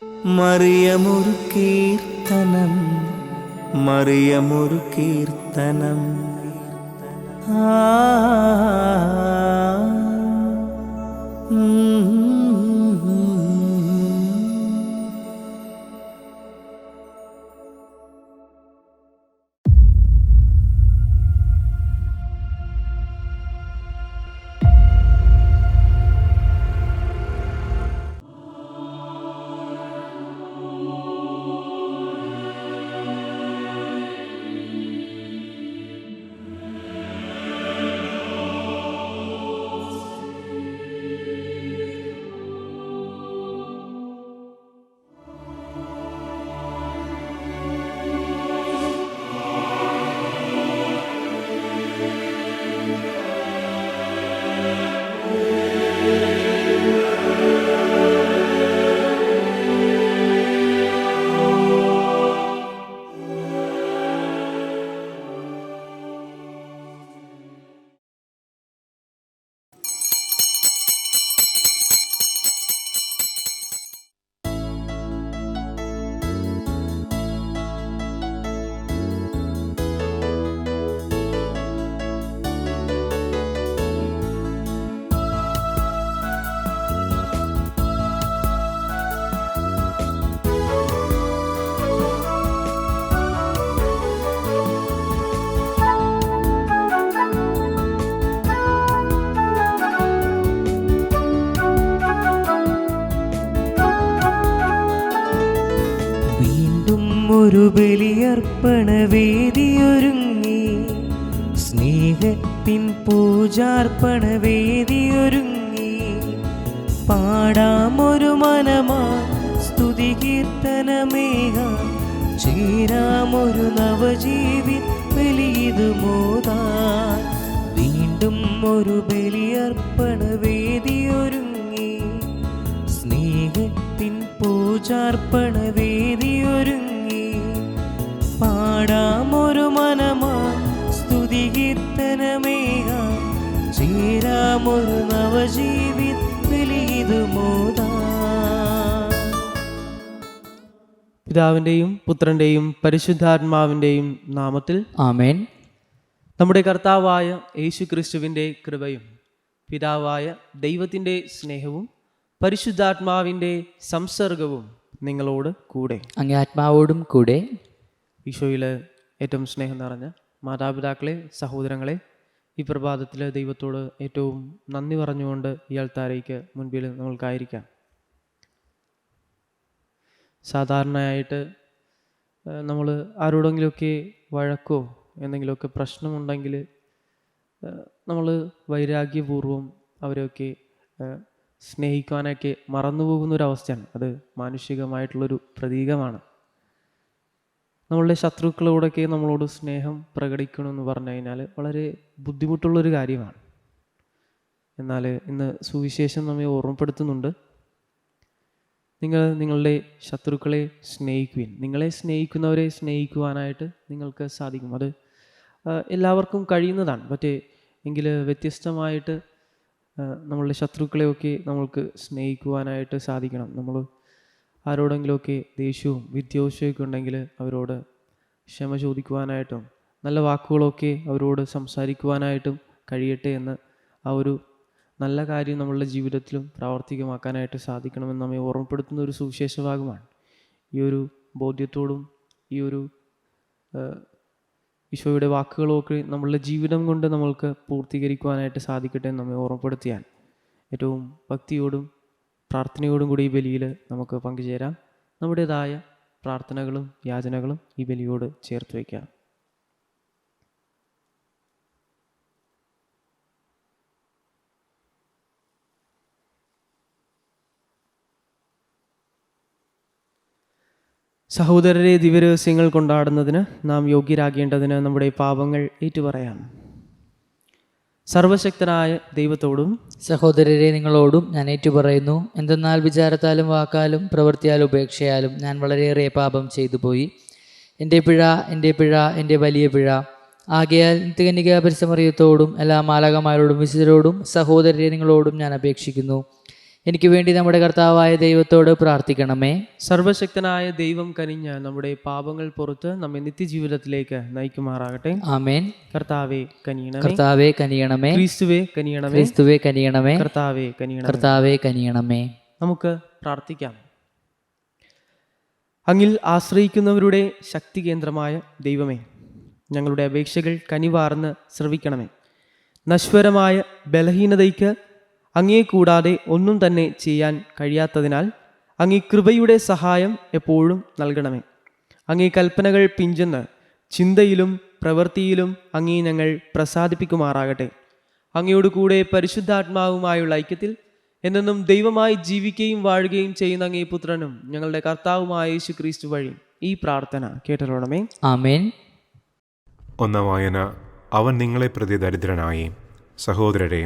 മറിയമൊരു കീർത്തനം, മറിയമൊരു കീർത്തനം. ഒരു ബലിയർപ്പണ വേദിയൊരുങ്ങി, സ്നേഹത്തിൻ പൂജാർപ്പണ വേദിയൊരുങ്ങി. പാടാമൊരു മനമാ സ്തുതി കീർത്തനമേകാം, ചേരാമൊരു നവജീവി ബലിയിതു മോദാൻ. വീണ്ടും ഒരു ബലിയർപ്പണ വേദിയൊരുങ്ങി, സ്നേഹത്തിൻ പൂജാർപ്പണ വേദിയൊരുങ്ങി. പാടാമൊരു മനമാ സ്തുതി കീർത്തനമേകാം, ചേരാമൊരു നവജീവി ബലിയിതു മോദാൻ. പിതാവിൻ്റെയും പുത്രൻ്റെയും പരിശുദ്ധാത്മാവിൻ്റെയും നാമത്തിൽ ആമേൻ. നമ്മുടെ കർത്താവായ യേശുക്രിസ്തുവിൻ്റെ കൃപയും പിതാവായ ദൈവത്തിൻ്റെ സ്നേഹവും പരിശുദ്ധാത്മാവിൻ്റെ സംസർഗവും നിങ്ങളോട് കൂടെ. അങ്ങേ ആത്മാവോടും കൂടെ. ഈശോയിൽ ഏറ്റവും സ്നേഹം നിറഞ്ഞ മാതാപിതാക്കളെ, സഹോദരങ്ങളെ, ഈ പ്രഭാതത്തിൽ ദൈവത്തോട് ഏറ്റവും നന്ദി പറഞ്ഞുകൊണ്ട് ഈ അൾത്താരയ്ക്ക് മുൻപിൽ നമ്മൾക്കായിരിക്കാം. സാധാരണയായിട്ട് നമ്മൾ ആരോടെങ്കിലുമൊക്കെ വഴക്കോ എന്തെങ്കിലുമൊക്കെ പ്രശ്നമുണ്ടെങ്കിൽ നമ്മൾ വൈരാഗ്യപൂർവം അവരെയൊക്കെ സ്നേഹിക്കാനൊക്കെ മറന്നുപോകുന്നൊരവസ്ഥയാണ്. അത് മാനുഷികമായിട്ടുള്ളൊരു പ്രതീകമാണ്. നമ്മളുടെ ശത്രുക്കളോടൊക്കെ നമ്മളോട് സ്നേഹം പ്രകടിക്കണമെന്ന് പറഞ്ഞു കഴിഞ്ഞാൽ വളരെ ബുദ്ധിമുട്ടുള്ളൊരു കാര്യമാണ്. എന്നാൽ ഇന്ന് സുവിശേഷം നമ്മെ ഓർമ്മപ്പെടുത്തുന്നുണ്ട്, നിങ്ങൾ നിങ്ങളുടെ ശത്രുക്കളെ സ്നേഹിക്കുവിൻ. നിങ്ങളെ സ്നേഹിക്കുന്നവരെ സ്നേഹിക്കുവാനായിട്ട് നിങ്ങൾക്ക് സാധിക്കും. അത് എല്ലാവർക്കും കഴിയുന്നതാണ്. എങ്കിൽ വ്യത്യസ്തമായിട്ട് നമ്മളുടെ ശത്രുക്കളെയൊക്കെ നമ്മൾക്ക് സ്നേഹിക്കുവാനായിട്ട് സാധിക്കണം. നമ്മൾ ആരോടെങ്കിലുമൊക്കെ ദേഷ്യവും വിദ്വേഷമൊക്കെ ഉണ്ടെങ്കിൽ അവരോട് ക്ഷമ ചോദിക്കുവാനായിട്ടും നല്ല വാക്കുകളൊക്കെ അവരോട് സംസാരിക്കുവാനായിട്ടും കഴിയട്ടെ എന്ന് ആ ഒരു നല്ല കാര്യം നമ്മളുടെ ജീവിതത്തിലും പ്രാവർത്തികമാക്കാനായിട്ട് സാധിക്കണമെന്ന് നമ്മെ ഓർമ്മപ്പെടുത്തുന്ന ഒരു സുവിശേഷ ഭാഗമാണ്. ഈ ഒരു ബോധ്യത്തോടും ഈ ഒരു ഈശോയുടെ വാക്കുകളൊക്കെ നമ്മളുടെ ജീവിതം കൊണ്ട് നമ്മൾക്ക് പൂർത്തീകരിക്കുവാനായിട്ട് സാധിക്കട്ടെ എന്ന് നമ്മെ ഓർമ്മപ്പെടുത്തിയാൽ ഏറ്റവും ഭക്തിയോടും പ്രാർത്ഥനയോടും കൂടി ഈ ബലിയിൽ നമുക്ക് പങ്കുചേരാം. നമ്മുടേതായ പ്രാർത്ഥനകളും യാചനകളും ഈ ബലിയോട് ചേർത്ത് വയ്ക്കാം. സഹോദരരെ, ദിവ്യരഹസ്യങ്ങൾ കൊണ്ടാടുന്നതിന് നാം യോഗ്യരാകേണ്ടതിന് നമ്മുടെ പാപങ്ങൾ ഏറ്റുപറയാം. സർവശക്തനായ ദൈവത്തോടും സഹോദരരെ നിങ്ങളോടും ഞാൻ ഏറ്റുപറയുന്നു. എന്തെന്നാൽ വിചാരത്താലും വാക്കാലും പ്രവൃത്തിയാലും ഉപേക്ഷയാലും ഞാൻ വളരെയേറെ പാപം ചെയ്തു പോയി. എൻ്റെ പിഴ, എൻ്റെ വലിയ പിഴ. ആകയാൽ നിത്യകന്യക പരിശുദ്ധ മറിയത്തോടും എല്ലാ മാലാഖമാരോടും വിശുദ്ധരോടും സഹോദരരെ നിങ്ങളോടും ഞാൻ അപേക്ഷിക്കുന്നു, എനിക്ക് വേണ്ടി നമ്മുടെ കർത്താവായ ദൈവത്തോട് പ്രാർത്ഥിക്കണമേ. സർവശക്തനായ ദൈവം കനിഞ്ഞ് നമ്മുടെ പാപങ്ങൾ പുറത്ത് നമ്മെ നിത്യജീവിതത്തിലേക്ക് നയിക്കുമാറാകട്ടെ. ആമേൻ. കർത്താവേ കനിയണമേ. കർത്താവേ കനിയണമേ. ക്രിസ്തുവേ കനിയണമേ. ക്രിസ്തുവേ കനിയണമേ. കർത്താവേ കനിയണമേ. കർത്താവേ കനിയണമേ. നമുക്ക് പ്രാർത്ഥിക്കാം. അങ്ങിൽ ആശ്രയിക്കുന്നവരുടെ ശക്തി കേന്ദ്രമായ ദൈവമേ, ഞങ്ങളുടെ അപേക്ഷകൾ കനിവാർന്ന് ശ്രവിക്കണമേ. നശ്വരമായ ബലഹീനതയ്ക്ക് അങ്ങേ കൂടാതെ ഒന്നും തന്നെ ചെയ്യാൻ കഴിയാത്തതിനാൽ അങ്ങേ കൃപയുടെ സഹായം എപ്പോഴും നൽകണമേ. അങ്ങേ കൽപ്പനകൾ പിഞ്ചെന്ന് ചിന്തയിലും പ്രവൃത്തിയിലും അങ്ങേ ഞങ്ങൾ പ്രസാദിപ്പിക്കുമാറാകട്ടെ. അങ്ങയോട് കൂടെ പരിശുദ്ധാത്മാവുമായുള്ള ഐക്യത്തിൽ എന്നെന്നും ദൈവമായി ജീവിക്കുകയും വാഴുകയും ചെയ്യുന്ന അങ്ങേ പുത്രനും ഞങ്ങളുടെ കർത്താവുമായ യേശു ക്രിസ്തു വഴി ഈ പ്രാർത്ഥന കേട്ടലോണമേ. ആമേൻ. ഒന്നാം വായന. അവൻ നിങ്ങളെ പ്രതി ദരിദ്രനായി. സഹോദരരെ,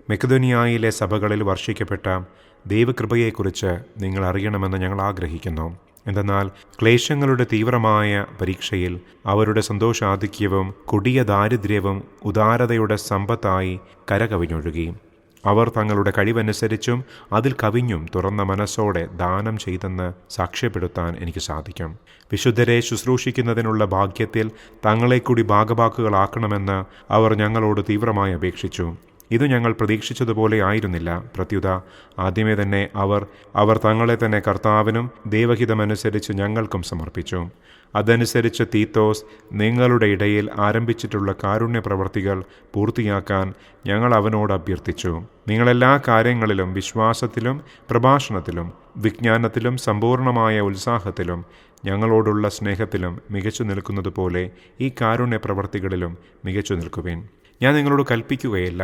മെക്കദോനിയായിലെ സഭകളിൽ വർഷിക്കപ്പെട്ട ദൈവകൃപയെക്കുറിച്ച് നിങ്ങൾ അറിയണമെന്ന് ഞങ്ങൾ ആഗ്രഹിക്കുന്നു. എന്തെന്നാൽ ക്ലേശങ്ങളുടെ തീവ്രമായ പരീക്ഷയിൽ അവരുടെ സന്തോഷാധിക്യവും കൊടിയ ദാരിദ്ര്യവും ഉദാരതയുടെ സമ്പത്തായി കരകവിഞ്ഞൊഴുകി. അവർ തങ്ങളുടെ കഴിവനുസരിച്ചും അതിൽ കവിഞ്ഞും തുറന്ന മനസ്സോടെ ദാനം ചെയ്തെന്ന് സാക്ഷ്യപ്പെടുത്താൻ എനിക്ക് സാധിക്കും. വിശുദ്ധരെ ശുശ്രൂഷിക്കുന്നതിനുള്ള ഭാഗ്യത്തിൽ തങ്ങളെ കൂടി ഭാഗഭാക്കുകളാക്കണമെന്ന് അവർ ഞങ്ങളോട് തീവ്രമായി അപേക്ഷിച്ചു. ഇത് ഞങ്ങൾ പ്രതീക്ഷിച്ചതുപോലെ ആയിരുന്നില്ല. പ്രത്യുത ആദ്യമേ തന്നെ അവർ തങ്ങളെ തന്നെ കർത്താവിനും ദൈവഹിതമനുസരിച്ച് ഞങ്ങൾക്കും സമർപ്പിച്ചു. അതനുസരിച്ച് തീത്തോസ് നിങ്ങളുടെ ഇടയിൽ ആരംഭിച്ചിട്ടുള്ള കാരുണ്യ പ്രവർത്തികൾ പൂർത്തിയാക്കാൻ ഞങ്ങൾ അവനോട് അഭ്യർത്ഥിച്ചു. നിങ്ങളെല്ലാ കാര്യങ്ങളിലും വിശ്വാസത്തിലും പ്രഭാഷണത്തിലും വിജ്ഞാനത്തിലും സമ്പൂർണമായ ഉത്സാഹത്തിലും ഞങ്ങളോടുള്ള സ്നേഹത്തിലും മികച്ചു നിൽക്കുന്നതുപോലെ ഈ കാരുണ്യ പ്രവർത്തികളിലും മികച്ചു നിൽക്കുവിൻ. ഞാൻ നിങ്ങളോട് കൽപ്പിക്കുകയില്ല,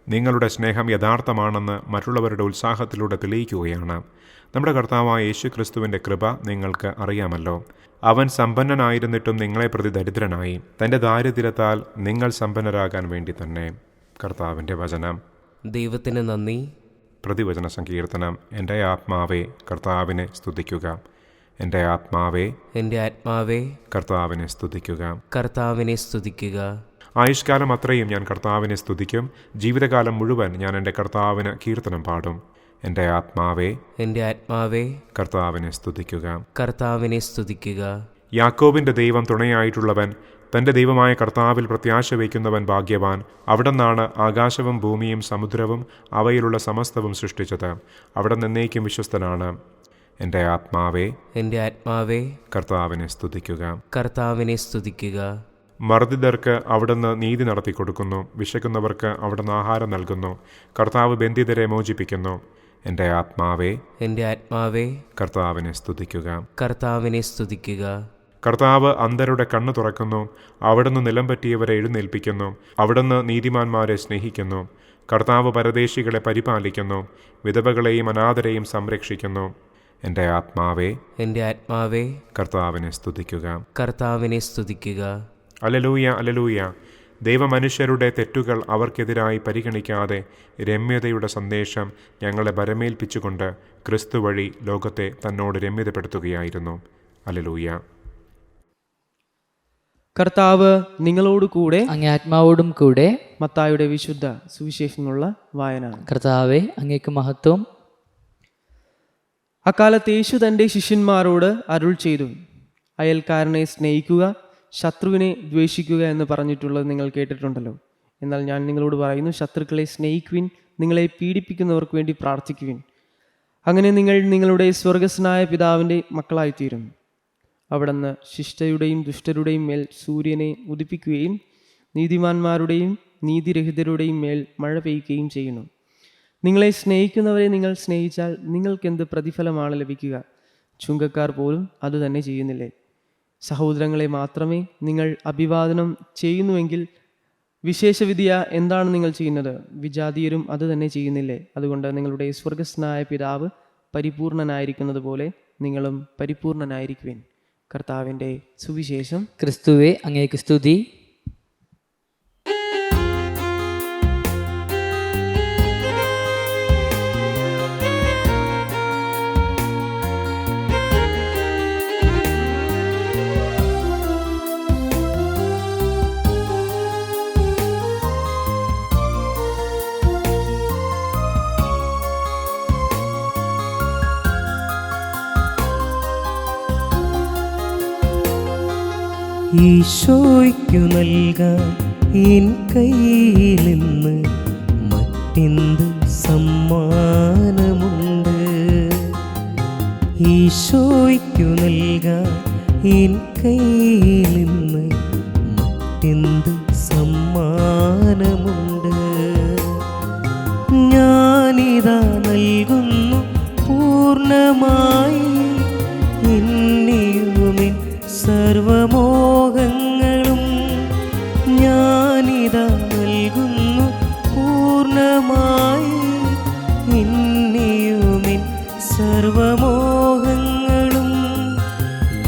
നിങ്ങളുടെ സ്നേഹം യഥാർത്ഥമാണെന്ന് മറ്റുള്ളവരുടെ ഉത്സാഹത്തിലൂടെ തെളിയിക്കുകയാണ്. നമ്മുടെ കർത്താവായ യേശു ക്രിസ്തുവിൻ്റെ കൃപ നിങ്ങൾക്ക് അറിയാമല്ലോ. അവൻ സമ്പന്നനായിരുന്നിട്ടും നിങ്ങളെ പ്രതി ദരിദ്രനായി, തൻ്റെ ദാരിദ്ര്യത്താൽ നിങ്ങൾ സമ്പന്നരാകാൻ വേണ്ടി തന്നെ. കർത്താവിൻ്റെ വചനം. ദൈവത്തിന് നന്ദി. പ്രതിവചന സങ്കീർത്തനം. എൻ്റെ ആത്മാവേ കർത്താവിനെ സ്തുതിക്കുക. എൻ്റെ ആത്മാവേ, എൻ്റെ ആത്മാവേ കർത്താവിനെ സ്തുതിക്കുക. കർത്താവിനെ സ്തുതിക്കുക. ആയുഷ്കാലം അത്രയും ഞാൻ കർത്താവിനെ സ്തുതിക്കും. ജീവിതകാലം മുഴുവൻ ഞാൻ എൻ്റെ കർത്താവിന് കീർത്തനം പാടും. എൻ്റെ ആത്മാവേ, എൻ്റെ ആത്മാവേ കർത്താവിനെ സ്തുതിക്കുക. കർത്താവിനെ സ്തുതിക്കുക. യാക്കോബിൻ്റെ ദൈവം തുണയായിട്ടുള്ളവൻ, തൻ്റെ ദൈവമായ കർത്താവിൽ പ്രത്യാശ വയ്ക്കുന്നവൻ ഭാഗ്യവാൻ. അവിടുന്നാണ് ആകാശവും ഭൂമിയും സമുദ്രവും അവയിലുള്ള സമസ്തവും സൃഷ്ടിച്ചത്. അവിടെ നിന്നേക്കും വിശ്വസ്തനാണ്. എൻ്റെ ആത്മാവേ, എൻ്റെ ആത്മാവേ കർത്താവിനെ സ്തുതിക്കുക. കർത്താവിനെ സ്തുതിക്കുക. മർദ്ദിതർക്ക് അവിടുന്ന് നീതി നടത്തിക്കൊടുക്കുന്നു. വിശക്കുന്നവർക്ക് അവിടുന്ന് ആഹാരം നൽകുന്നു. കർത്താവ് ബന്ധിതരെ മോചിപ്പിക്കുന്നു. എൻ്റെ ആത്മാവേ, എൻ്റെ ആത്മാവേ കർത്താവിനെ സ്തുതിക്കുക. കർത്താവിനെ സ്തുതിക്കുക. കർത്താവ് അന്ധരുടെ കണ്ണു തുറക്കുന്നു. അവിടുന്ന് നിലം പറ്റിയവരെ എഴുന്നേൽപ്പിക്കുന്നു. അവിടുന്ന് നീതിമാന്മാരെ സ്നേഹിക്കുന്നു. കർത്താവ് പരദേശികളെ പരിപാലിക്കുന്നു. വിധവകളെയും അനാഥരെയും സംരക്ഷിക്കുന്നു. എൻ്റെ ആത്മാവേ, എൻ്റെ ആത്മാവേ കർത്താവിനെ സ്തുതിക്കുക. കർത്താവിനെ സ്തുതിക്കുക. Hallelujah, hallelujah. ദൈവമനുഷ്യരുടെ തെറ്റുകൾ അവർക്കെതിരായി പരിഗണിക്കാതെ രമ്യതയുടെ സന്ദേശം ഞങ്ങളെ ബരമേൽപ്പിച്ചുകൊണ്ട് ക്രിസ്തു വഴി ലോകത്തെ തന്നോട് രമ്യതപ്പെടുത്തുകയായിരുന്നു. അലലൂയ. കർത്താവ് നിങ്ങളോട് കൂടെ, അങ്ങേ ആത്മാവോടും കൂടെ. മത്തായിയുടെ വിശുദ്ധ സുവിശേഷമുള്ള വായന. കർത്താവേ, അങ്ങേക്ക് മഹത്വം. അക്കാലത്ത് യേശു തൻ്റെ ശിഷ്യന്മാരോട് അരുൾ ചെയ്തു, അയൽക്കാരനെ സ്നേഹിക്കുക, ശത്രുവിനെ ദ്വേഷിക്കുക എന്ന് പറഞ്ഞിട്ടുള്ളത് നിങ്ങൾ കേട്ടിട്ടുണ്ടല്ലോ. എന്നാൽ ഞാൻ നിങ്ങളോട് പറയുന്നു, ശത്രുക്കളെ സ്നേഹിക്കുവിൻ, നിങ്ങളെ പീഡിപ്പിക്കുന്നവർക്ക് വേണ്ടി പ്രാർത്ഥിക്കുവിൻ. അങ്ങനെ നിങ്ങൾ നിങ്ങളുടെ സ്വർഗസ്നായ പിതാവിൻ്റെ മക്കളായിത്തീരും. അവിടുന്ന് ശിഷ്ടരുടെയും ദുഷ്ടരുടെയും മേൽ സൂര്യനെ ഉദിപ്പിക്കുകയും നീതിമാന്മാരുടെയും നീതിരഹിതരുടെയും മേൽ മഴ പെയ്യുകയും ചെയ്യുന്നു. നിങ്ങളെ സ്നേഹിക്കുന്നവരെ നിങ്ങൾ സ്നേഹിച്ചാൽ നിങ്ങൾക്കെന്ത് പ്രതിഫലമാണ് ലഭിക്കുക? ചുങ്കക്കാർ പോലും അതുതന്നെ ചെയ്യുന്നില്ലേ? സഹോദരങ്ങളെ മാത്രമേ നിങ്ങൾ അഭിവാദനം ചെയ്യുന്നുവെങ്കിൽ വിശേഷവിധിയ എന്താണ് നിങ്ങൾ ചെയ്യുന്നത്? വിജാതീയരും അത് തന്നെ ചെയ്യുന്നില്ലേ? അതുകൊണ്ട് നിങ്ങളുടെ സ്വർഗസ്നായ പിതാവ് പരിപൂർണനായിരിക്കുന്നത് പോലെ നിങ്ങളും പരിപൂർണനായിരിക്കുവിൻ. കർത്താവിൻ്റെ സുവിശേഷം. ക്രിസ്തുവേ, അങ്ങേക്ക് സ്തുതി. ഈശോയ്ക്കു നൽകാൻ എൻ കയ്യിൽ നിന്ന് മറ്റെന്ത് സമ്മാനമുണ്ട്? ഈശോയ്ക്കു നൽകാൻ എൻ കയ്യിൽ നിന്ന് മറ്റെന്ത് സമ്മാനമുണ്ട്? ഞാനിതാ നൽകുന്നു പൂർണ്ണമായി എന്നെയുമെൻ സർവമോഹങ്ങളും. ഞാനിതാ നൽകുന്നു പൂർണ്ണമായി എന്നെയുമെൻ സർവമോഹങ്ങളും.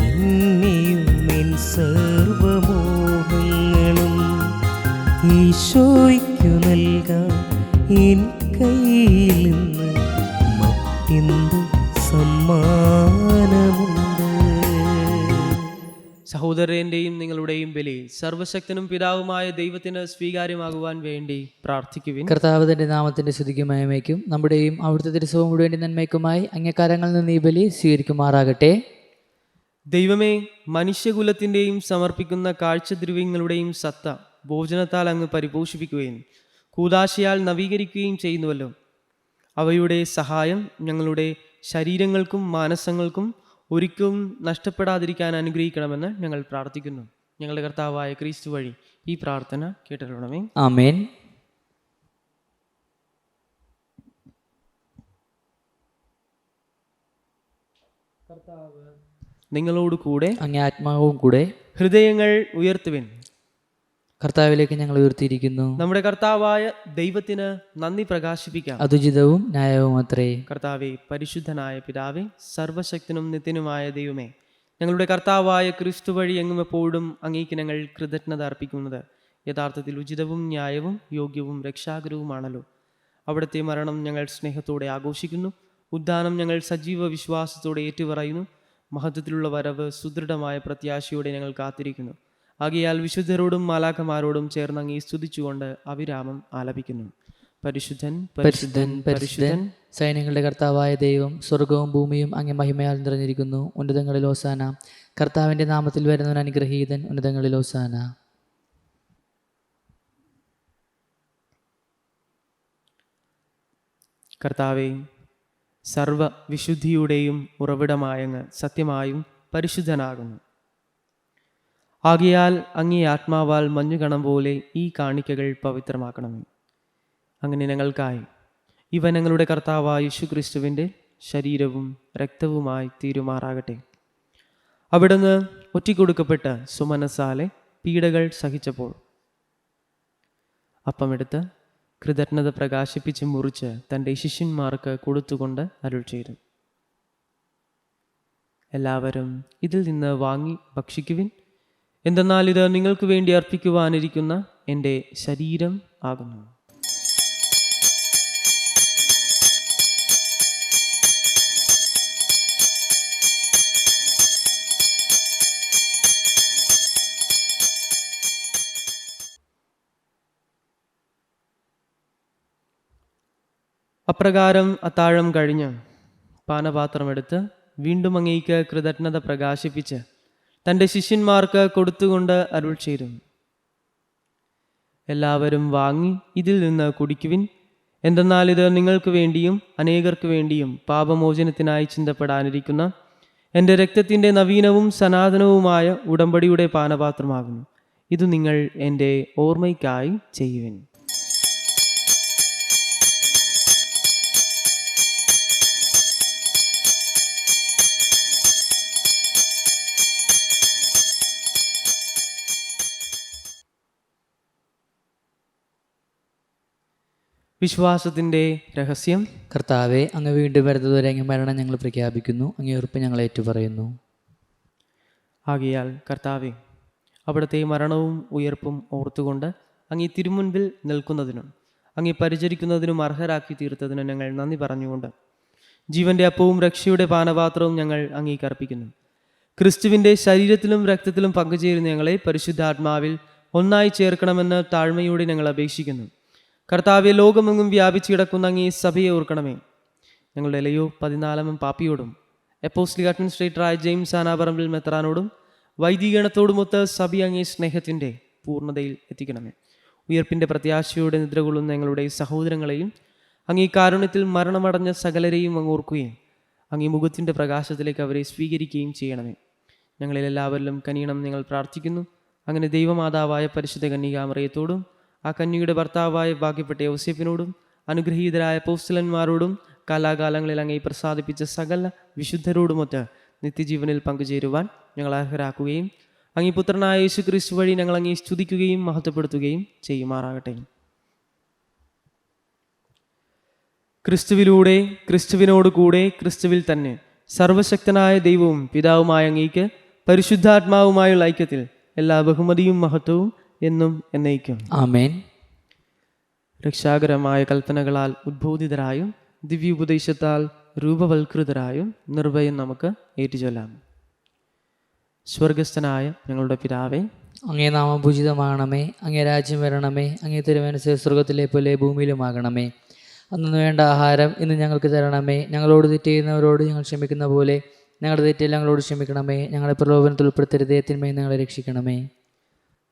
എന്നെയുമെൻ സർവമോഹങ്ങളും ഈശോയ്ക്കു നൽകാൻ എൻ കയ്യിൽ നിന്ന് മറ്റെന്ത് സമ്മാനമുണ്ട്? സഹോദരൻ്റെയും നിങ്ങളുടെയും ബലി സർവശക്തനും പിതാവുമായ ദൈവത്തിന് സ്വീകാര്യമാകുവാൻ വേണ്ടി പ്രാർത്ഥിക്കുവിൻ. കർത്താവ് തന്റെ നാമത്തിന്റെ സ്തുതിക്കും മഹിമയ്ക്കും നമ്മുടെയും അവിടുത്തെ തിരുസഭ മുഴുവൻ നന്മയ്ക്കുമായി അങ്ങേക്കാരങ്ങളിൽ നിന്ന് ഈ ബലി സ്വീകരിക്കുമാറാകട്ടെ. ദൈവമേ, മനുഷ്യകുലത്തിൻ്റെയും സമർപ്പിക്കുന്ന കാഴ്ചദ്രവ്യങ്ങളുടെയും സത്ത ഭോജനത്താൽ അങ്ങ് പരിപോഷിപ്പിക്കുകയും കൂദാശയാൽ നവീകരിക്കുകയും ചെയ്യുന്നുവല്ലോ. അവയുടെ സഹായം ഞങ്ങളുടെ ശരീരങ്ങൾക്കും മാനസങ്ങൾക്കും ഒരിക്കലും നഷ്ടപ്പെടാതിരിക്കാൻ അനുഗ്രഹിക്കണമെന്ന് ഞങ്ങൾ പ്രാർത്ഥിക്കുന്നു. ഞങ്ങളുടെ കർത്താവായ ക്രിസ്തു വഴി ഈ പ്രാർത്ഥന കേട്ടരുളണമേ. ആമേൻ. നിങ്ങളോട് കൂടെ അങ്ങേ ആത്മാവും കൂടെ. ഹൃദയങ്ങൾ ഉയർത്തുവിൻ. കർത്താവിലേക്ക് ഞങ്ങൾ ഉയർത്തിയിരിക്കുന്നു. നമ്മുടെ കർത്താവായ ദൈവത്തിന് നന്ദി പ്രകാശിപ്പിക്കാം. അതുചിതവും ന്യായവും അത്രേ. കർത്താവെ, പരിശുദ്ധനായ പിതാവേ, സർവശക്തനും നിത്യനുമായ ദൈവമേ, ഞങ്ങളുടെ കർത്താവായ ക്രിസ്തു വഴി എങ്ങും എപ്പോഴും അങ്ങേക്ക് ഞങ്ങൾ കൃതജ്ഞത അർപ്പിക്കുന്നത് യഥാർത്ഥത്തിൽ ഉചിതവും ന്യായവും യോഗ്യവും രക്ഷാകരവുമാണല്ലോ. അവിടുത്തെ മരണം ഞങ്ങൾ സ്നേഹത്തോടെ ആഘോഷിക്കുന്നു. ഉദ്ധാനം ഞങ്ങൾ സജീവ വിശ്വാസത്തോടെ ഏറ്റുപറയുന്നു. മഹത്വത്തിലുള്ള വരവ് സുദൃഢമായ പ്രത്യാശയോടെ ഞങ്ങൾ കാത്തിരിക്കുന്നു. ആകയാൽ വിശുദ്ധരോടും മാലാഖമാരോടും ചേർന്ന് അങ്ങേ സ്തുതിച്ചുകൊണ്ട് അവിരാമം ആലപിക്കുന്നു. പരിശുദ്ധൻ പരിശുദ്ധൻ പരിശുദ്ധൻ സൈന്യങ്ങളുടെ കർത്താവായ ദൈവം, സ്വർഗവും ഭൂമിയും അങ്ങേ മഹിമയാൽ നിറഞ്ഞിരിക്കുന്നു. ഉന്നതങ്ങളിൽ ഹോസാന. കർത്താവിന്റെ നാമത്തിൽ വരുന്നവൻ അനുഗ്രഹീതൻ. ഉന്നതങ്ങളിൽ ഹോസാന. കർത്താവെ, സർവ വിശുദ്ധിയുടെയും ഉറവിടമായങ്ങ് സത്യമായും പരിശുദ്ധനാകുന്നു. ആകയാൽ അങ്ങേ ആത്മാവാൽ മഞ്ഞുകണം പോലെ ഈ കാണിക്കകൾ പവിത്രമാക്കണമേ. അങ്ങനെ ഞങ്ങൾക്കായി ഇവ ഞങ്ങളുടെ കർത്താവായ യേശുക്രിസ്തുവിൻ്റെ ശരീരവും രക്തവുമായി തീരുമാറാകട്ടെ. അവിടുന്ന് ഒറ്റിക്കൊടുക്കപ്പെട്ട സുമനസാലെ പീഡകൾ സഹിച്ചപ്പോൾ അപ്പമെടുത്ത് കൃതജ്ഞത പ്രകാശിപ്പിച്ച് മുറിച്ച് തൻ്റെ ശിഷ്യന്മാർക്ക് കൊടുത്തുകൊണ്ട് അരുൾ ചെയ്തു, എല്ലാവരും ഇതിൽ നിന്ന് വാങ്ങി ഭക്ഷിക്കുവിൻ. എന്തെന്നാൽ ഇത് നിങ്ങൾക്ക് വേണ്ടി അർപ്പിക്കുവാനിരിക്കുന്ന എൻ്റെ ശരീരം ആകുന്നു. അപ്രകാരം അത്താഴം കഴിഞ്ഞ് പാനപാത്രമെടുത്ത് വീണ്ടും അങ്ങേക്ക് കൃതജ്ഞത പ്രകാശിപ്പിച്ച് തൻ്റെ ശിഷ്യന്മാർക്ക് കൊടുത്തുകൊണ്ട് അരുൾ ചെയ്തു, എല്ലാവരും വാങ്ങി ഇതിൽ നിന്ന് കുടിക്കുവിൻ. എന്തെന്നാൽ ഇത് നിങ്ങൾക്ക് വേണ്ടിയും അനേകർക്ക് വേണ്ടിയും പാപമോചനത്തിനായി ചിന്തപ്പെടാനിരിക്കുന്ന എൻ്റെ രക്തത്തിൻ്റെ നവീനവും സനാതനവുമായ ഉടമ്പടിയുടെ പാനപാത്രമാകുന്നു. ഇത് നിങ്ങൾ എൻ്റെ ഓർമ്മയ്ക്കായി ചെയ്യുവിൻ. വിശ്വാസത്തിൻ്റെ രഹസ്യം. കർത്താവെ, അങ്ങ് വീണ്ടും വരുന്നതുവരെ അങ്ങ് മരണം ഞങ്ങൾ പ്രഖ്യാപിക്കുന്നു. അങ്ങേ ഉറപ്പ് ഞങ്ങൾ ഏറ്റുപറയുന്നു. ആകയാൽ കർത്താവെ, അവിടുത്തെ മരണവും ഉയർപ്പും ഓർത്തുകൊണ്ട് അങ്ങേ തിരുമുൻപിൽ നിൽക്കുന്നതിനും അങ്ങേ പരിചരിക്കുന്നതിനും അർഹരാക്കി തീർത്തതിനും ഞങ്ങൾ നന്ദി പറഞ്ഞുകൊണ്ട് ജീവൻ്റെ അപ്പവും രക്ഷയുടെ പാനപാത്രവും ഞങ്ങൾ അങ്ങേക്ക് അർപ്പിക്കുന്നു. ക്രിസ്തുവിൻ്റെ ശരീരത്തിലും രക്തത്തിലും പങ്കുചേരുന്ന ഞങ്ങളെ പരിശുദ്ധാത്മാവിൽ ഒന്നായി ചേർക്കണമെന്ന് താഴ്മയോടെ ഞങ്ങൾ അപേക്ഷിക്കുന്നു. കർത്താവെ, ലോകമെങ്ങും വ്യാപിച്ചു കിടക്കുന്ന അങ്ങേ സഭയെ ഓർക്കണമേ. ഞങ്ങളുടെ ലയോ 14 പാപ്പിയോടും അപ്പോസ്തലിക് അഡ്മിനിസ്ട്രേറ്ററായ ജെയിംസ് ആനാപറമ്പിൽ മെത്രാനോടും വൈദികഗണത്തോടുമൊത്ത് സഭ അങ്ങേ സ്നേഹത്തിൻ്റെ പൂർണ്ണതയിൽ എത്തിക്കണമേ. ഉയർപ്പിൻ്റെ പ്രത്യാശയോടെ നിദ്രകൊള്ളുന്ന ഞങ്ങളുടെ സഹോദരങ്ങളെയും അങ്ങേ കാരുണ്യത്തിൽ മരണമടഞ്ഞ സകലരെയും അങ്ങ് ഓർക്കുകയും അങ്ങേ മുഖത്തിൻ്റെ പ്രകാശത്തിലേക്ക് അവരെ സ്വീകരിക്കുകയും ചെയ്യണമേ. ഞങ്ങളിൽ എല്ലാവരിലും കനിയണം ഞങ്ങൾ പ്രാർത്ഥിക്കുന്നു. അങ്ങനെ ദൈവമാതാവായ പരിശുദ്ധ കന്യകാമറിയത്തോടും ആ കന്യകയുടെ ഭർത്താവായ ഭാഗ്യപ്പെട്ട യോസേഫിനോടും അനുഗ്രഹീതരായ അപ്പോസ്തലന്മാരോടും കാലാകാലങ്ങളിൽ അങ്ങേ പ്രസാദിപ്പിച്ച സകല വിശുദ്ധരോടുമൊത്ത് നിത്യജീവനിൽ പങ്കുചേരുവാൻ ഞങ്ങൾ അർഹരാക്കുകയും അങ്ങേ പുത്രനായ യേശു ക്രിസ്തു വഴി ഞങ്ങൾ അങ്ങേ സ്തുതിക്കുകയും മഹത്വപ്പെടുത്തുകയും ചെയ്യുമാറാകട്ടെ. ക്രിസ്തുവിലൂടെ, ക്രിസ്തുവിനോട് കൂടെ, ക്രിസ്തുവിൽ തന്നെ സർവശക്തനായ ദൈവവും പിതാവുമായ അങ്ങേക്ക് പരിശുദ്ധാത്മാവുമായുള്ള ഐക്യത്തിൽ എല്ലാ ബഹുമതിയും മഹത്വവും എന്നും എന്നേക്കും ആമേൻ. രക്ഷാകരമായ കൽപ്പനകളാൽ ഉദ്ബോധിതരായും ദിവ്യോപദേശത്താൽ രൂപവൽകൃതരായും നിർഭയം നമുക്ക് ഏറ്റുചൊല്ലാം. സ്വർഗസ്ഥനായ ഞങ്ങളുടെ പിതാവേ, അങ്ങേ നാമം പൂജിതമാകണമേ. അങ്ങേ രാജ്യം വരണമേ. അങ്ങേ തിരുമനസ്സ് സ്വർഗത്തിലെ പോലെ ഭൂമിയിലുമാകണമേ. അന്നു വേണ്ട ആഹാരം ഇന്ന് ഞങ്ങൾക്ക് തരണമേ. ഞങ്ങളോട് തെറ്റ് ചെയ്യുന്നവരോട് ഞങ്ങൾ ക്ഷമിക്കുന്ന പോലെ ഞങ്ങളുടെ തെറ്റെല്ലാം ഞങ്ങളോട് ക്ഷമിക്കണമേ. ഞങ്ങളെ പ്രലോഭനത്തിൽ ഉൾപ്പെടുത്തരുതേ, തിന്മയിൽ ഞങ്ങളെ രക്ഷിക്കണമേ.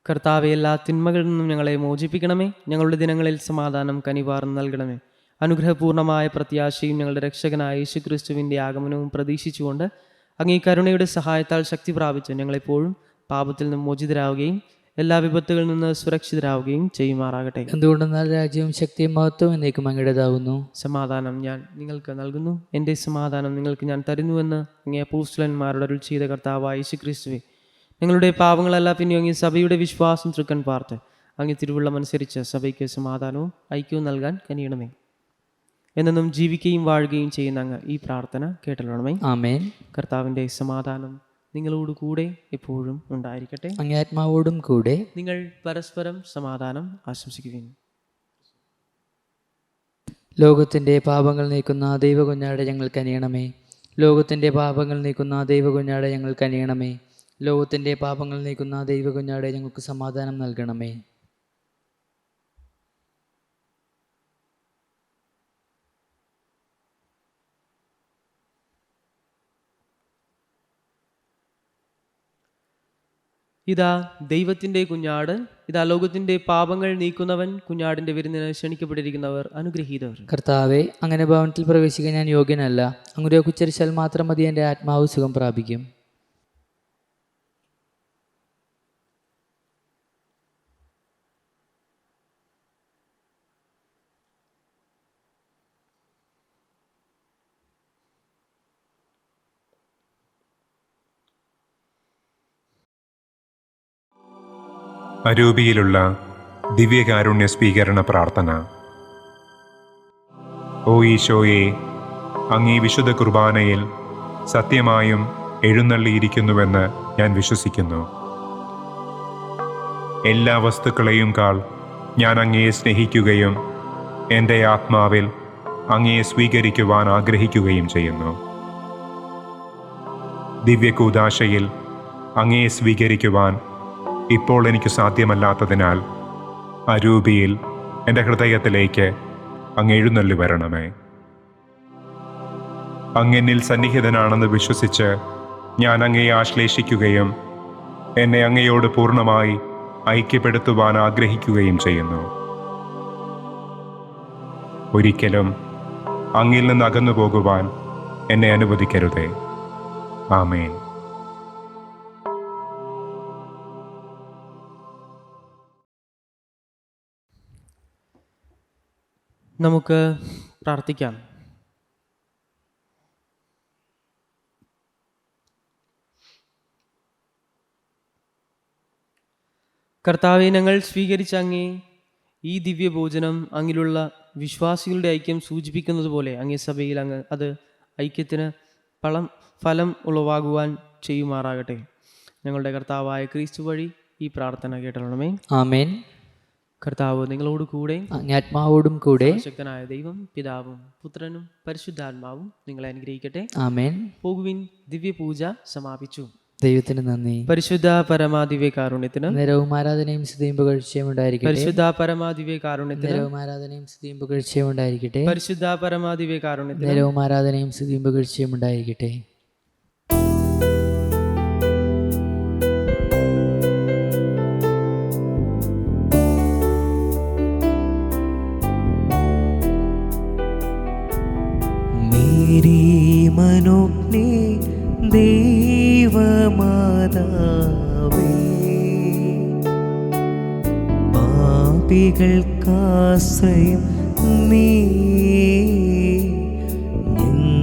കർത്താവെ, എല്ലാ തിന്മകളിൽ നിന്നും ഞങ്ങളെ മോചിപ്പിക്കണമേ. ഞങ്ങളുടെ ദിനങ്ങളിൽ സമാധാനം കനിവാർന്ന് നൽകണമേ. അനുഗ്രഹപൂർണമായ പ്രത്യാശയും ഞങ്ങളുടെ രക്ഷകനായ യേശുക്രിസ്തുവിൻ്റെ ആഗമനവും പ്രതീക്ഷിച്ചുകൊണ്ട് അങ്ങേ കരുണയുടെ സഹായത്താൽ ശക്തി പ്രാപിച്ച് ഞങ്ങളെപ്പോഴും പാപത്തിൽ നിന്ന് മോചിതരാവുകയും എല്ലാ വിപത്തുകളിൽ നിന്ന് സുരക്ഷിതരാവുകയും ചെയ്യുമാറാകട്ടെ. എന്തുകൊണ്ടെന്നാൽ രാജ്യവും ശക്തിയും മഹത്വവും എന്നേക്കും അങ്ങയുടേതാവുന്നു. സമാധാനം ഞാൻ നിങ്ങൾക്ക് നൽകുന്നു, എൻ്റെ സമാധാനം നിങ്ങൾക്ക് ഞാൻ തരുന്നുവെന്ന് അങ്ങേ അപ്പോസ്തലന്മാരോട് അരുൾ ചെയ്ത കർത്താവായ യേശുക്രിസ്തുവേ, നിങ്ങളുടെ പാപങ്ങളല്ല പിന്നെയും അങ്ങേ സഭയുടെ വിശ്വാസം തൃക്കൺ പാർത്ത് അങ്ങേ തിരുവുള്ളമനുസരിച്ച് സഭയ്ക്ക് സമാധാനവും ഐക്യവും നൽകാൻ കനിയണമേ. എന്നും ജീവിക്കുകയും വാഴുകയും ചെയ്യുന്ന അങ്ങ് ഈ പ്രാർത്ഥന കേട്ടല്ലണമേ. ആമേൻ. കർത്താവിൻ്റെ സമാധാനം നിങ്ങളോട് കൂടെ എപ്പോഴും ഉണ്ടായിരിക്കട്ടെ. അങ്ങേ ആത്മാവോടും കൂടെ. നിങ്ങൾ പരസ്പരം സമാധാനം ആശംസിക്കുവിൻ. ലോകത്തിൻ്റെ പാപങ്ങൾ നീക്കുന്ന ദൈവകുഞ്ഞാടെ ഞങ്ങൾ കനിയണമേ. ലോകത്തിൻ്റെ പാപങ്ങൾ നീക്കുന്ന ദൈവകുഞ്ഞാടെ ഞങ്ങൾ കനിയണമേ. ലോകത്തിൻ്റെ പാപങ്ങൾ നീക്കുന്ന ദൈവകുഞ്ഞാടെ ഞങ്ങൾക്ക് സമാധാനം നൽകണമേ. ഇതാ ദൈവത്തിൻ്റെ കുഞ്ഞാട്, ഇതാ ലോകത്തിൻ്റെ പാപങ്ങൾ നീക്കുന്നവൻ. കുഞ്ഞാടിൻ്റെ വിരുന്നിന് ക്ഷണിക്കപ്പെട്ടിരിക്കുന്നവർ അനുഗ്രഹീതവർ. കർത്താവെ, അങ്ങനെ ഭവനത്തിൽ പ്രവേശിക്കാൻ ഞാൻ യോഗ്യനല്ല. അങ്ങ് ഉച്ചരിച്ചാൽ മാത്രം മതി, എൻ്റെ ആത്മാവ് സുഖം പ്രാപിക്കും. അരൂപിയിലുള്ള ദിവ്യകാരുണ്യ സ്വീകരണ പ്രാർത്ഥന. ഓ ഈശോയെ, അങ്ങീ വിശുദ്ധ കുർബാനയിൽ സത്യമായും എഴുന്നള്ളിയിരിക്കുന്നുവെന്ന് ഞാൻ വിശ്വസിക്കുന്നു. എല്ലാ വസ്തുക്കളെയും കാൾ ഞാൻ അങ്ങയെ സ്നേഹിക്കുകയും എൻ്റെ ആത്മാവിൽ അങ്ങയെ സ്വീകരിക്കുവാൻ ആഗ്രഹിക്കുകയും ചെയ്യുന്നു. ദിവ്യകൂദാശയിൽ അങ്ങയെ സ്വീകരിക്കുവാൻ ഇപ്പോൾ എനിക്ക് സാധ്യമല്ലാത്തതിനാൽ അരൂപിയിൽ എൻ്റെ ഹൃദയത്തിലേക്ക് അങ്ങ് എഴുന്നള്ളി വരണമേ. അങ്ങെന്നിൽ സന്നിഹിതനാണെന്ന് വിശ്വസിച്ച് ഞാൻ അങ്ങയെ ആശ്ലേഷിക്കുകയും എന്നെ അങ്ങയോട് പൂർണ്ണമായി ഐക്യപ്പെടുത്തുവാൻ ആഗ്രഹിക്കുകയും ചെയ്യുന്നു. ഒരിക്കലും അങ്ങിൽ നിന്ന് അകന്നു പോകുവാൻ എന്നെ അനുവദിക്കരുതേ. ആമേൻ. നമുക്ക് പ്രാർത്ഥിക്കാം. കർത്താവെ, ഞങ്ങൾ സ്വീകരിച്ച അങ്ങേ ഈ ദിവ്യഭോജനം അങ്ങിലുള്ള വിശ്വാസികളുടെ ഐക്യം സൂചിപ്പിക്കുന്നത് പോലെ അങ്ങേ സഭയിൽ അങ്ങ് അത് ഐക്യത്തിന് ഫലം ഉളവാകുവാൻ ചെയ്യുമാറാകട്ടെ. ഞങ്ങളുടെ കർത്താവായ ക്രിസ്തു വഴി ഈ പ്രാർത്ഥന കേട്ടണമേ. ആമേൻ. കർത്താവ് നിങ്ങളോട് കൂടെ, ആത്മാവോടും കൂടെ. ശക്തനായ ദൈവം പിതാവും പുത്രനും പരിശുദ്ധാത്മാവും നിങ്ങളെ അനുഗ്രഹിക്കട്ടെ. ആമേൻ. പോകുവിൻ, ദിവ്യപൂജ സമാപിച്ചു. ദൈവത്തിന് നന്ദി. പരിശുദ്ധ പരമാദിവ്യ കാരുണ്യത്തിന് നേരവും ആരാധനയും സ്തുതിയും പുകഴ്ചയും ഉണ്ടായിരിക്കട്ടെ. പരിശുദ്ധ പരമാദിവ്യ കാരുണ്യത്തിന് നേരവും ആരാധനയും സ്തുതിയും പുകഴ്ചയും ഉണ്ടായിരിക്കട്ടെ. പരിശുദ്ധ പരമാദിവ്യ കാരുണ്യത്തിന് നേരവും ആരാധനയും സ്തുതിയും പുകഴ്ചയും ഉണ്ടായിരിക്കട്ടെ. ദൈവമാതാവേ, പാപികൾക്കാശ്രയം നീ,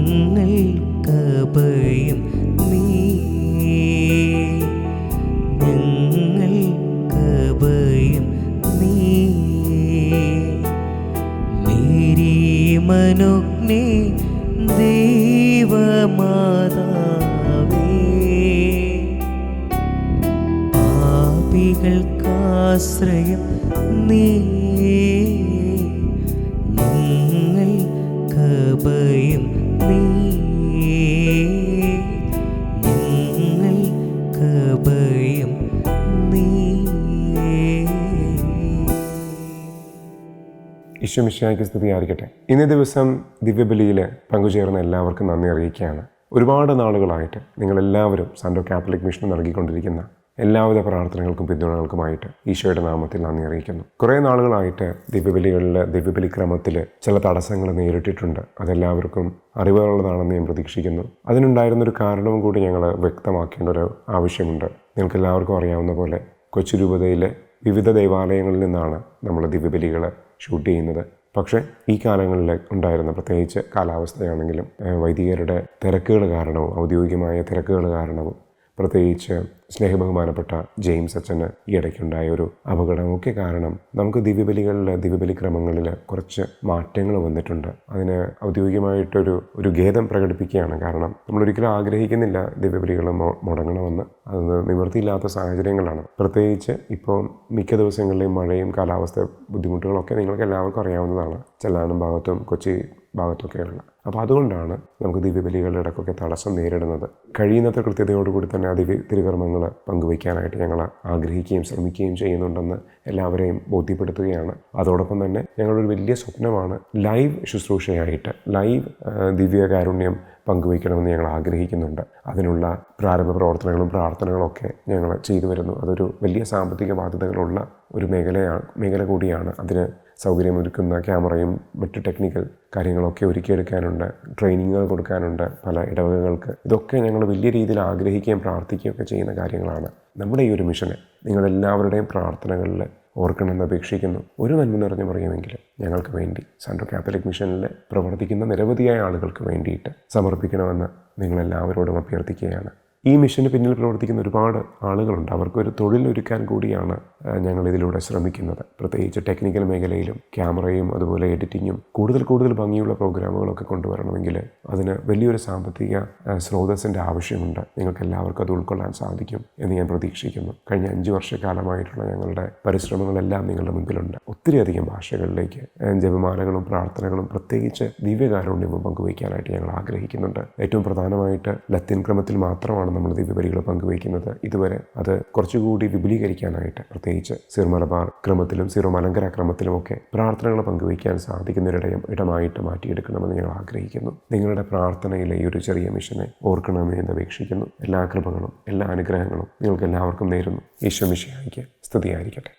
ഞങ്ങൾക്കഭയം നീ, ഞങ്ങൾക്കഭയം നീ. മേരി മനോജ്ഞേ ദൈവമാതാവേ, പാപികൾക്കാശ്രയം നീ, ഞങ്ങൾക്കഭയം നീ, ഞങ്ങൾക്കഭയം നീ. ഈശോ മിശിഹായ്ക്ക് സ്തുതിയായിരിക്കട്ടെ. ഇന്നേ ദിവസം ദിവ്യബലിയിൽ പങ്കുചേർന്ന എല്ലാവർക്കും നന്ദി അറിയിക്കുകയാണ്. ഒരുപാട് നാളുകളായിട്ട് നിങ്ങളെല്ലാവരും സാന്റോ കാത്തലിക് മിഷൻ നൽകിക്കൊണ്ടിരിക്കുന്ന എല്ലാവിധ പ്രാർത്ഥനകൾക്കും പിന്തുണകൾക്കുമായിട്ട് ഈശോയുടെ നാമത്തിൽ നന്ദി അറിയിക്കുന്നു. കുറേ നാളുകളായിട്ട് ദിവ്യബലികളിൽ ദിവ്യബലി ക്രമത്തിൽ ചില തടസ്സങ്ങൾ നേരിട്ടിട്ടുണ്ട്. അതെല്ലാവർക്കും അറിവുള്ളതാണെന്ന് ഞാൻ പ്രതീക്ഷിക്കുന്നു. അതിനുണ്ടായിരുന്നൊരു കാരണവും കൂടി ഞങ്ങൾ വ്യക്തമാക്കേണ്ട ഒരു ആവശ്യമുണ്ട്. നിങ്ങൾക്ക് എല്ലാവർക്കും അറിയാവുന്ന പോലെ കൊച്ചി രൂപതയിലെ വിവിധ ദേവാലയങ്ങളിൽ നിന്നാണ് നമ്മൾ ദിവ്യബലികൾ ഷൂട്ട് ചെയ്യുന്നത്. പക്ഷേ ഈ കാലങ്ങളിൽ ഉണ്ടായിരുന്ന പ്രത്യേകിച്ച് കാലാവസ്ഥയാണെങ്കിലും വൈദികരുടെ തിരക്കുകൾ കാരണവും ഔദ്യോഗികമായ തിരക്കുകൾ കാരണവും പ്രത്യേകിച്ച് സ്നേഹബഹുമാനപ്പെട്ട ജെയിംസ് അച്ഛന് ഈ ഇടയ്ക്കുണ്ടായ ഒരു അപകടമൊക്കെ കാരണം നമുക്ക് ദിവ്യബലി ക്രമങ്ങളിൽ കുറച്ച് മാറ്റങ്ങൾ വന്നിട്ടുണ്ട്. അതിന് ഔദ്യോഗികമായിട്ടൊരു ഖേദം പ്രകടിപ്പിക്കുകയാണ്. കാരണം നമ്മളൊരിക്കലും ആഗ്രഹിക്കുന്നില്ല ദിവ്യബലികൾ മുടങ്ങണമെന്ന്. അത് നിവൃത്തിയില്ലാത്ത സാഹചര്യങ്ങളാണ്. പ്രത്യേകിച്ച് ഇപ്പോൾ മിക്ക ദിവസങ്ങളിലെയും മഴയും കാലാവസ്ഥ ബുദ്ധിമുട്ടുകളൊക്കെ നിങ്ങൾക്ക് എല്ലാവർക്കും അറിയാവുന്നതാണ്. ചെല്ലാനം ഭാഗത്തും കൊച്ചി ഭാഗത്തൊക്കെയുള്ള. അപ്പോൾ അതുകൊണ്ടാണ് നമുക്ക് ദിവ്യബലികളുടെ ഇടയ്ക്കൊക്കെ തടസ്സം നേരിടുന്നത്. കഴിയുന്നത്ര കൃത്യതയോടുകൂടി തന്നെ ആ തിരുകർമ്മങ്ങൾ പങ്കുവയ്ക്കാനായിട്ട് ഞങ്ങൾ ആഗ്രഹിക്കുകയും ശ്രമിക്കുകയും ചെയ്യുന്നുണ്ടെന്ന് എല്ലാവരെയും ബോധ്യപ്പെടുത്തുകയാണ്. അതോടൊപ്പം തന്നെ ഞങ്ങളൊരു വലിയ സ്വപ്നമാണ് ലൈവ് ശുശ്രൂഷയായിട്ട് ലൈവ് ദിവ്യകാരുണ്യം പങ്കുവയ്ക്കണമെന്ന് ഞങ്ങൾ ആഗ്രഹിക്കുന്നുണ്ട്. അതിനുള്ള പ്രാരംഭ പ്രവർത്തനങ്ങളും പ്രാർത്ഥനകളൊക്കെ ഞങ്ങൾ ചെയ്തു വരുന്നു. അതൊരു വലിയ സാമ്പത്തിക ബാധ്യതകളുള്ള ഒരു മേഖല കൂടിയാണ്. അതിന് സൗകര്യമൊരുക്കുന്ന ക്യാമറയും മറ്റു ടെക്നിക്കൽ കാര്യങ്ങളൊക്കെ ഒരുക്കിയെടുക്കാനുണ്ട്. ട്രെയിനിങ്ങുകൾ കൊടുക്കാനുണ്ട് പല ഇടവകകൾക്ക്. ഇതൊക്കെ ഞങ്ങൾ വലിയ രീതിയിൽ ആഗ്രഹിക്കുകയും പ്രാർത്ഥിക്കുകയൊക്കെ ചെയ്യുന്ന കാര്യങ്ങളാണ്. നമ്മുടെ ഈ ഒരു മിഷനെ നിങ്ങളെല്ലാവരുടെയും പ്രാർത്ഥനകളിൽ ഓർക്കണമെന്ന് അപേക്ഷിക്കുന്നു. ഒരു നന്മ നിറഞ്ഞു പറയുമെങ്കിൽ ഞങ്ങൾക്ക് വേണ്ടി സാന്റോ കാത്തലിക് മിഷനിൽ പ്രവർത്തിക്കുന്ന നിരവധിയായ ആളുകൾക്ക് വേണ്ടിയിട്ട് സമർപ്പിക്കണമെന്ന് നിങ്ങളെല്ലാവരോടും അഭ്യർത്ഥിക്കുകയാണ്. ഈ മിഷന് പിന്നിൽ പ്രവർത്തിക്കുന്ന ഒരുപാട് ആളുകളുണ്ട്. അവർക്കൊരു തൊഴിലൊരുക്കാൻ കൂടിയാണ് ഞങ്ങളിതിലൂടെ ശ്രമിക്കുന്നത്. പ്രത്യേകിച്ച് ടെക്നിക്കൽ മേഖലയിലും ക്യാമറയും അതുപോലെ എഡിറ്റിങ്ങും കൂടുതൽ ഭംഗിയുള്ള പ്രോഗ്രാമുകളൊക്കെ കൊണ്ടുവരണമെങ്കിൽ അതിന് വലിയൊരു സാമ്പത്തിക സ്രോതസ്സിൻ്റെ ആവശ്യമുണ്ട്. നിങ്ങൾക്ക് എല്ലാവർക്കും അത് ഉൾക്കൊള്ളാൻ സാധിക്കും എന്ന് ഞാൻ പ്രതീക്ഷിക്കുന്നു. കഴിഞ്ഞ 5 വർഷക്കാലമായിട്ടുള്ള ഞങ്ങളുടെ പരിശ്രമങ്ങളെല്ലാം നിങ്ങളുടെ മുൻപിലുണ്ട്. ഒത്തിരിയധികം ഭാഷകളിലേക്ക് ജപമാലകളും പ്രാർത്ഥനകളും പ്രത്യേകിച്ച് ദിവ്യകാരുണ്യവും പങ്കുവയ്ക്കാനായിട്ട് ഞങ്ങൾ ആഗ്രഹിക്കുന്നുണ്ട്. ഏറ്റവും പ്രധാനമായിട്ട് ലത്തീൻ ക്രമത്തിൽ മാത്രമാണ് നമ്മൾ ദിവ്യബലികൾ പങ്കുവയ്ക്കുന്നത്. ഇതുവരെ അത് കുറച്ചുകൂടി വിപുലീകരിക്കാനായിട്ട് പ്രത്യേകിച്ച് സീറോ മലബാർ ക്രമത്തിലും സീറോ മലങ്കര ക്രമത്തിലുമൊക്കെ പ്രാർത്ഥനകൾ പങ്കുവയ്ക്കാൻ സാധിക്കുന്നൊരിടമായിട്ട് മാറ്റിയെടുക്കണമെന്ന് ഞങ്ങൾ ആഗ്രഹിക്കുന്നു. നിങ്ങളുടെ പ്രാർത്ഥനയിലെ ഈ ഒരു ചെറിയ മിഷനെ ഓർക്കണമെന്ന് അപേക്ഷിക്കുന്നു. എല്ലാ കൃപകളും എല്ലാ അനുഗ്രഹങ്ങളും നിങ്ങൾക്ക് എല്ലാവർക്കും നേരുന്നു. ഈശോ മിശിഹായ്ക്ക് സ്തുതിയായിരിക്കട്ടെ.